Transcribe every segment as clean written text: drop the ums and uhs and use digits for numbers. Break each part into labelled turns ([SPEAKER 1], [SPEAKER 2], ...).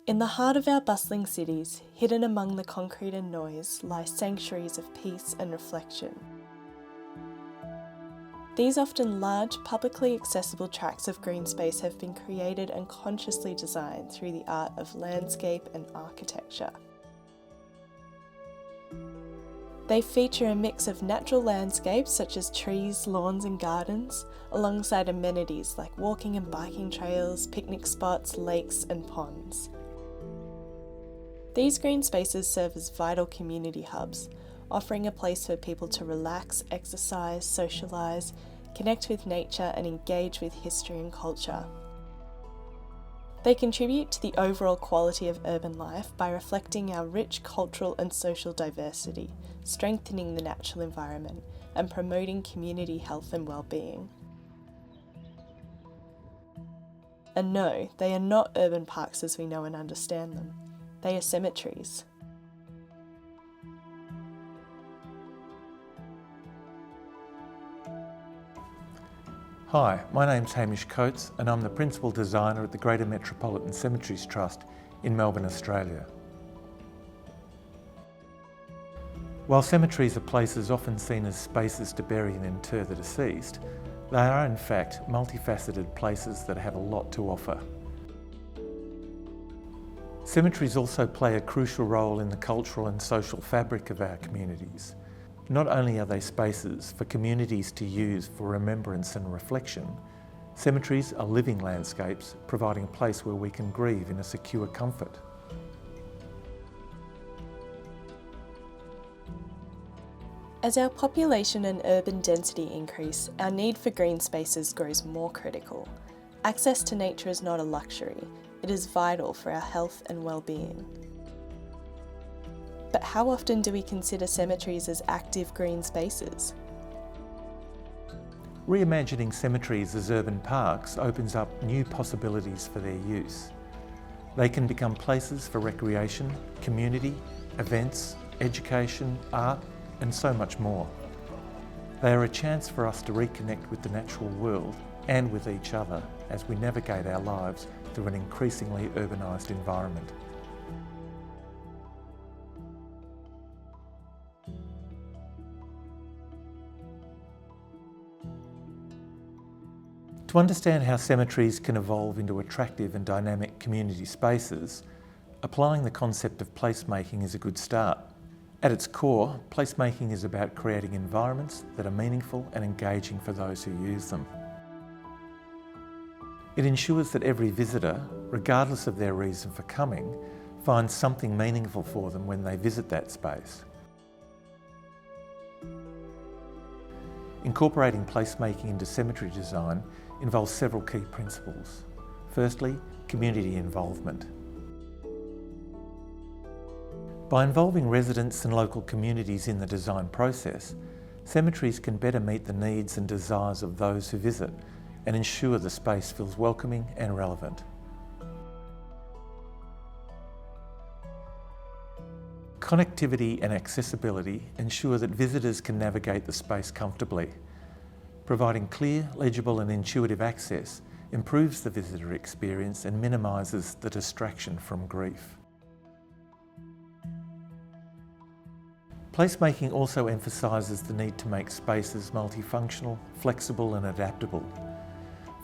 [SPEAKER 1] In the heart of our bustling cities, hidden among the concrete and noise, lie sanctuaries of peace and reflection. These often large, publicly accessible tracts of green space have been created and consciously designed through the art of landscape and architecture. They feature a mix of natural landscapes such as trees, lawns and gardens, alongside amenities like walking and biking trails, picnic spots, lakes and ponds. These green spaces serve as vital community hubs, offering a place for people to relax, exercise, socialise, connect with nature and engage with history and culture. They contribute to the overall quality of urban life by reflecting our rich cultural and social diversity, strengthening the natural environment, and promoting community health and well-being. And no, they are not urban parks as we know and understand them. They are cemeteries.
[SPEAKER 2] Hi, my name's Hamish Coates and I'm the Principal Designer at the Greater Metropolitan Cemeteries Trust in Melbourne, Australia. While cemeteries are places often seen as spaces to bury and inter the deceased, they are in fact multifaceted places that have a lot to offer. Cemeteries also play a crucial role in the cultural and social fabric of our communities. Not only are they spaces for communities to use for remembrance and reflection, cemeteries are living landscapes providing a place where we can grieve in a secure comfort.
[SPEAKER 1] As our population and urban density increase, our need for green spaces grows more critical. Access to nature is not a luxury, it is vital for our health and well-being. But how often do we consider cemeteries as active green spaces?
[SPEAKER 2] Reimagining cemeteries as urban parks opens up new possibilities for their use. They can become places for recreation, community, events, education, art, and so much more. They are a chance for us to reconnect with the natural world and with each other as we navigate our lives through an increasingly urbanised environment. To understand how cemeteries can evolve into attractive and dynamic community spaces, applying the concept of placemaking is a good start. At its core, placemaking is about creating environments that are meaningful and engaging for those who use them. It ensures that every visitor, regardless of their reason for coming, finds something meaningful for them when they visit that space. Incorporating placemaking into cemetery design involves several key principles. Firstly, community involvement. By involving residents and local communities in the design process, cemeteries can better meet the needs and desires of those who visit and ensure the space feels welcoming and relevant. Connectivity and accessibility ensure that visitors can navigate the space comfortably. Providing clear, legible and intuitive access improves the visitor experience and minimises the distraction from grief. Placemaking also emphasises the need to make spaces multifunctional, flexible and adaptable.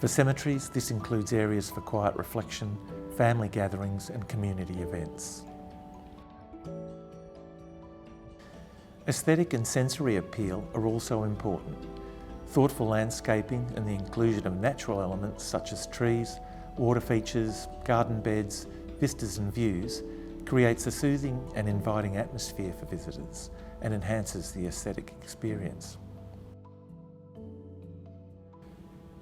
[SPEAKER 2] For cemeteries, this includes areas for quiet reflection, family gatherings and community events. Aesthetic and sensory appeal are also important. Thoughtful landscaping and the inclusion of natural elements such as trees, water features, garden beds, vistas and views creates a soothing and inviting atmosphere for visitors and enhances the aesthetic experience.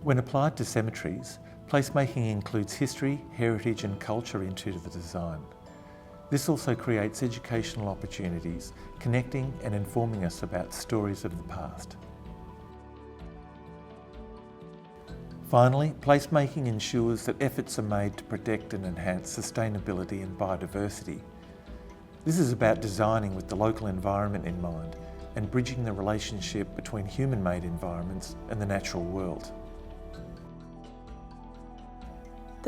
[SPEAKER 2] When applied to cemeteries, placemaking includes history, heritage and culture into the design. This also creates educational opportunities, connecting and informing us about stories of the past. Finally, placemaking ensures that efforts are made to protect and enhance sustainability and biodiversity. This is about designing with the local environment in mind and bridging the relationship between human-made environments and the natural world.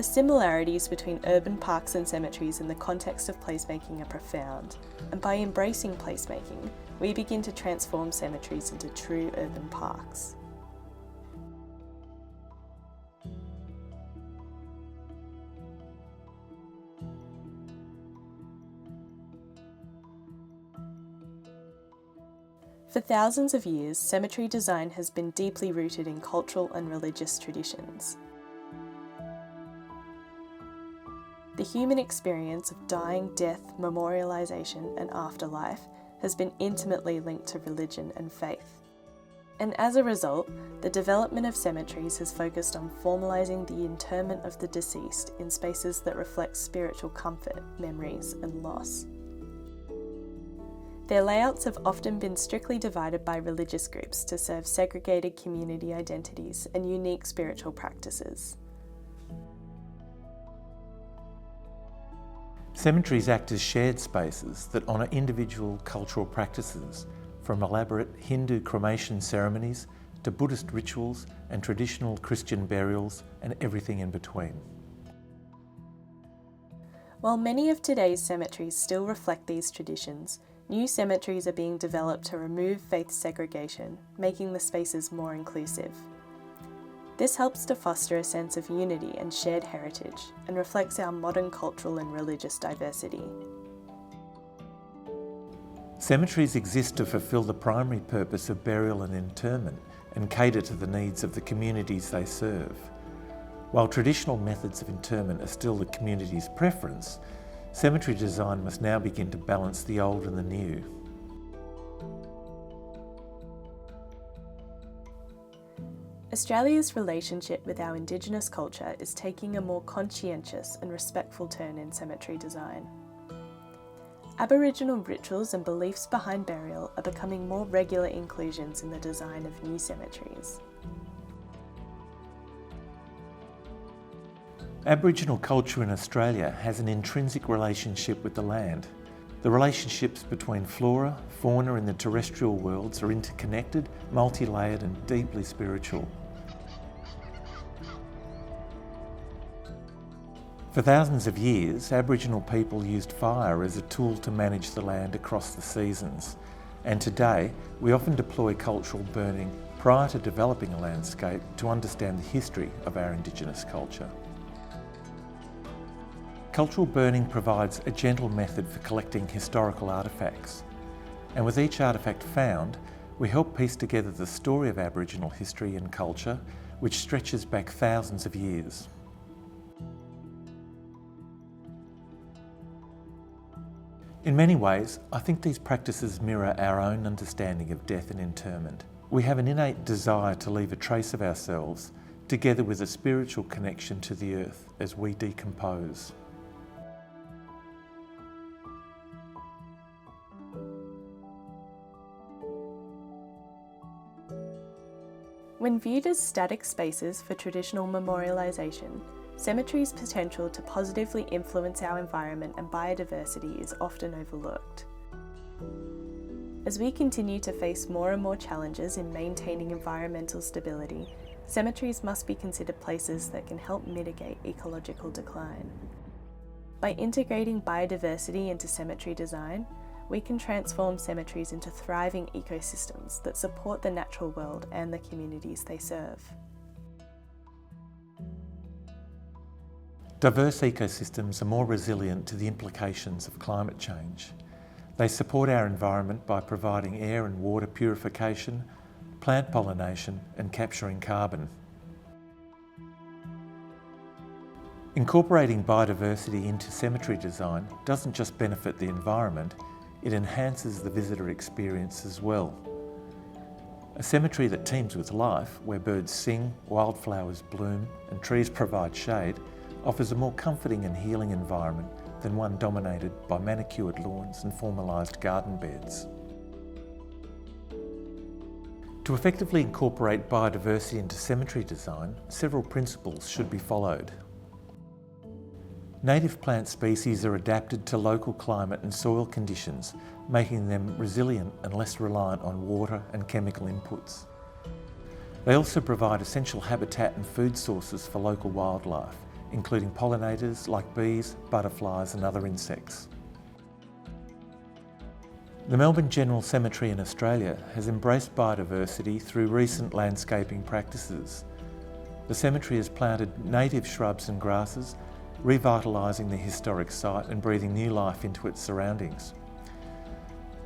[SPEAKER 1] The similarities between urban parks and cemeteries in the context of placemaking are profound, and by embracing placemaking, we begin to transform cemeteries into true urban parks. For thousands of years, cemetery design has been deeply rooted in cultural and religious traditions. The human experience of dying, death, memorialization, and afterlife has been intimately linked to religion and faith. And as a result, the development of cemeteries has focused on formalizing the interment of the deceased in spaces that reflect spiritual comfort, memories, and loss. Their layouts have often been strictly divided by religious groups to serve segregated community identities and unique spiritual practices.
[SPEAKER 2] Cemeteries act as shared spaces that honour individual cultural practices, from elaborate Hindu cremation ceremonies to Buddhist rituals and traditional Christian burials and everything in between.
[SPEAKER 1] While many of today's cemeteries still reflect these traditions, new cemeteries are being developed to remove faith segregation, making the spaces more inclusive. This helps to foster a sense of unity and shared heritage, and reflects our modern cultural and religious diversity.
[SPEAKER 2] Cemeteries exist to fulfil the primary purpose of burial and interment and cater to the needs of the communities they serve. While traditional methods of interment are still the community's preference, cemetery design must now begin to balance the old and the new.
[SPEAKER 1] Australia's relationship with our Indigenous culture is taking a more conscientious and respectful turn in cemetery design. Aboriginal rituals and beliefs behind burial are becoming more regular inclusions in the design of new cemeteries.
[SPEAKER 2] Aboriginal culture in Australia has an intrinsic relationship with the land. The relationships between flora, fauna and the terrestrial worlds are interconnected, multi-layered and deeply spiritual. For thousands of years, Aboriginal people used fire as a tool to manage the land across the seasons. And today, we often deploy cultural burning prior to developing a landscape to understand the history of our Indigenous culture. Cultural burning provides a gentle method for collecting historical artefacts. And with each artefact found, we help piece together the story of Aboriginal history and culture, which stretches back thousands of years. In many ways, I think these practices mirror our own understanding of death and interment. We have an innate desire to leave a trace of ourselves, together with a spiritual connection to the earth as we decompose.
[SPEAKER 1] When viewed as static spaces for traditional memorialisation, cemeteries' potential to positively influence our environment and biodiversity is often overlooked. As we continue to face more and more challenges in maintaining environmental stability, cemeteries must be considered places that can help mitigate ecological decline. By integrating biodiversity into cemetery design, we can transform cemeteries into thriving ecosystems that support the natural world and the communities they serve.
[SPEAKER 2] Diverse ecosystems are more resilient to the implications of climate change. They support our environment by providing air and water purification, plant pollination, and capturing carbon. Incorporating biodiversity into cemetery design doesn't just benefit the environment, it enhances the visitor experience as well. A cemetery that teems with life, where birds sing, wildflowers bloom, and trees provide shade, offers a more comforting and healing environment than one dominated by manicured lawns and formalised garden beds. To effectively incorporate biodiversity into cemetery design, several principles should be followed. Native plant species are adapted to local climate and soil conditions, making them resilient and less reliant on water and chemical inputs. They also provide essential habitat and food sources for local wildlife, including pollinators like bees, butterflies and other insects. The Melbourne General Cemetery in Australia has embraced biodiversity through recent landscaping practices. The cemetery has planted native shrubs and grasses, revitalising the historic site and breathing new life into its surroundings.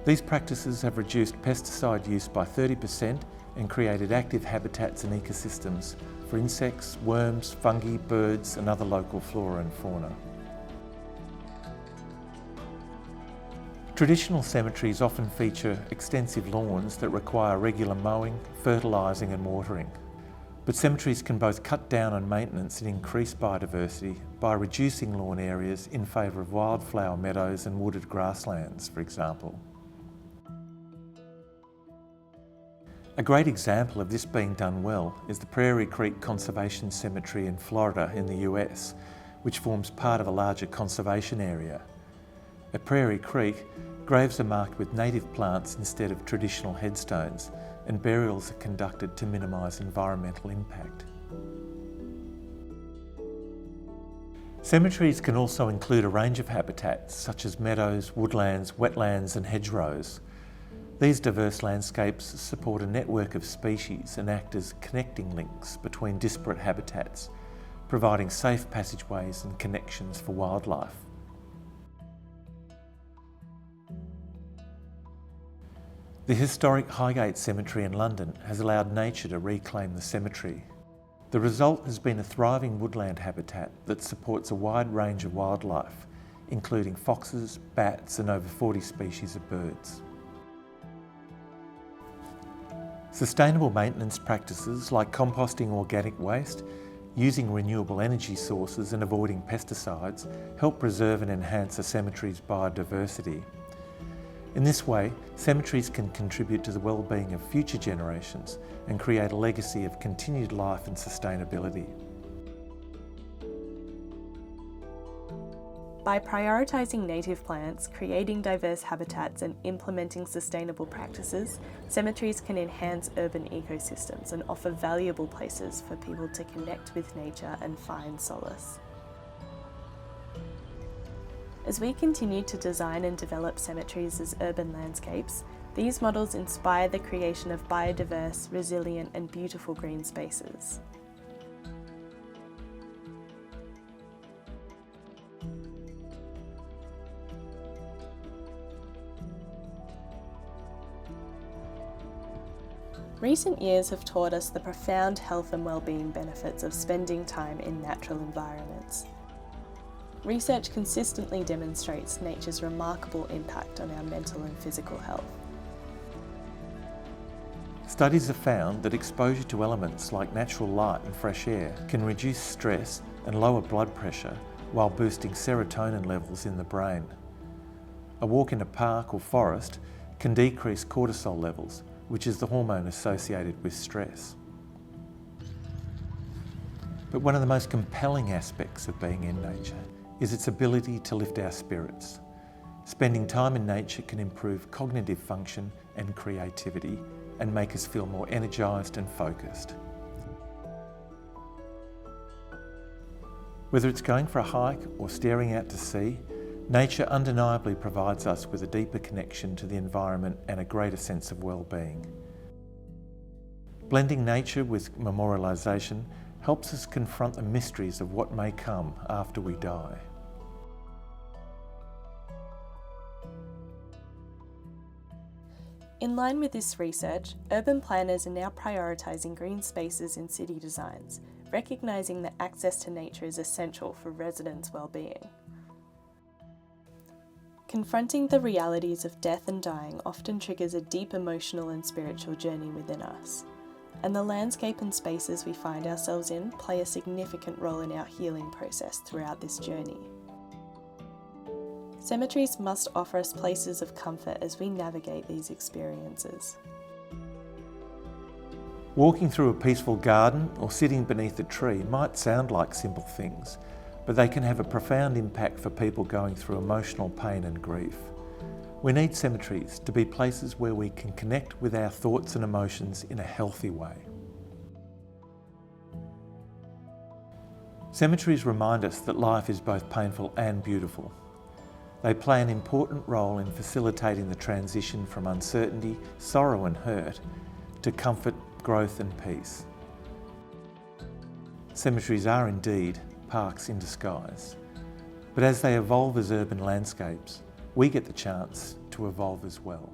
[SPEAKER 2] These practices have reduced pesticide use by 30% and created active habitats and ecosystems for insects, worms, fungi, birds and other local flora and fauna. Traditional cemeteries often feature extensive lawns that require regular mowing, fertilising and watering. But cemeteries can both cut down on maintenance and increase biodiversity by reducing lawn areas in favour of wildflower meadows and wooded grasslands, for example. A great example of this being done well is the Prairie Creek Conservation Cemetery in Florida in the US, which forms part of a larger conservation area. At Prairie Creek, graves are marked with native plants instead of traditional headstones, and burials are conducted to minimise environmental impact. Cemeteries can also include a range of habitats such as meadows, woodlands, wetlands and hedgerows. These diverse landscapes support a network of species and act as connecting links between disparate habitats, providing safe passageways and connections for wildlife. The historic Highgate Cemetery in London has allowed nature to reclaim the cemetery. The result has been a thriving woodland habitat that supports a wide range of wildlife, including foxes, bats and over 40 species of birds. Sustainable maintenance practices like composting organic waste, using renewable energy sources and avoiding pesticides help preserve and enhance a cemetery's biodiversity. In this way, cemeteries can contribute to the well-being of future generations and create a legacy of continued life and sustainability.
[SPEAKER 1] By prioritising native plants, creating diverse habitats and implementing sustainable practices, cemeteries can enhance urban ecosystems and offer valuable places for people to connect with nature and find solace. As we continue to design and develop cemeteries as urban landscapes, these models inspire the creation of biodiverse, resilient and beautiful green spaces. Recent years have taught us the profound health and well-being benefits of spending time in natural environments. Research consistently demonstrates nature's remarkable impact on our mental and physical health.
[SPEAKER 2] Studies have found that exposure to elements like natural light and fresh air can reduce stress and lower blood pressure while boosting serotonin levels in the brain. A walk in a park or forest can decrease cortisol levels, which is the hormone associated with stress. But one of the most compelling aspects of being in nature is its ability to lift our spirits. Spending time in nature can improve cognitive function and creativity and make us feel more energised and focused. Whether it's going for a hike or staring out to sea, nature undeniably provides us with a deeper connection to the environment and a greater sense of well-being. Blending nature with memorialisation helps us confront the mysteries of what may come after we die.
[SPEAKER 1] In line with this research, urban planners are now prioritising green spaces in city designs, recognising that access to nature is essential for residents' well-being. Confronting the realities of death and dying often triggers a deep emotional and spiritual journey within us, and the landscape and spaces we find ourselves in play a significant role in our healing process throughout this journey. Cemeteries must offer us places of comfort as we navigate these experiences.
[SPEAKER 2] Walking through a peaceful garden or sitting beneath a tree might sound like simple things, but they can have a profound impact for people going through emotional pain and grief. We need cemeteries to be places where we can connect with our thoughts and emotions in a healthy way. Cemeteries remind us that life is both painful and beautiful. They play an important role in facilitating the transition from uncertainty, sorrow and hurt to comfort, growth and peace. Cemeteries are indeed parks in disguise, but as they evolve as urban landscapes, we get the chance to evolve as well.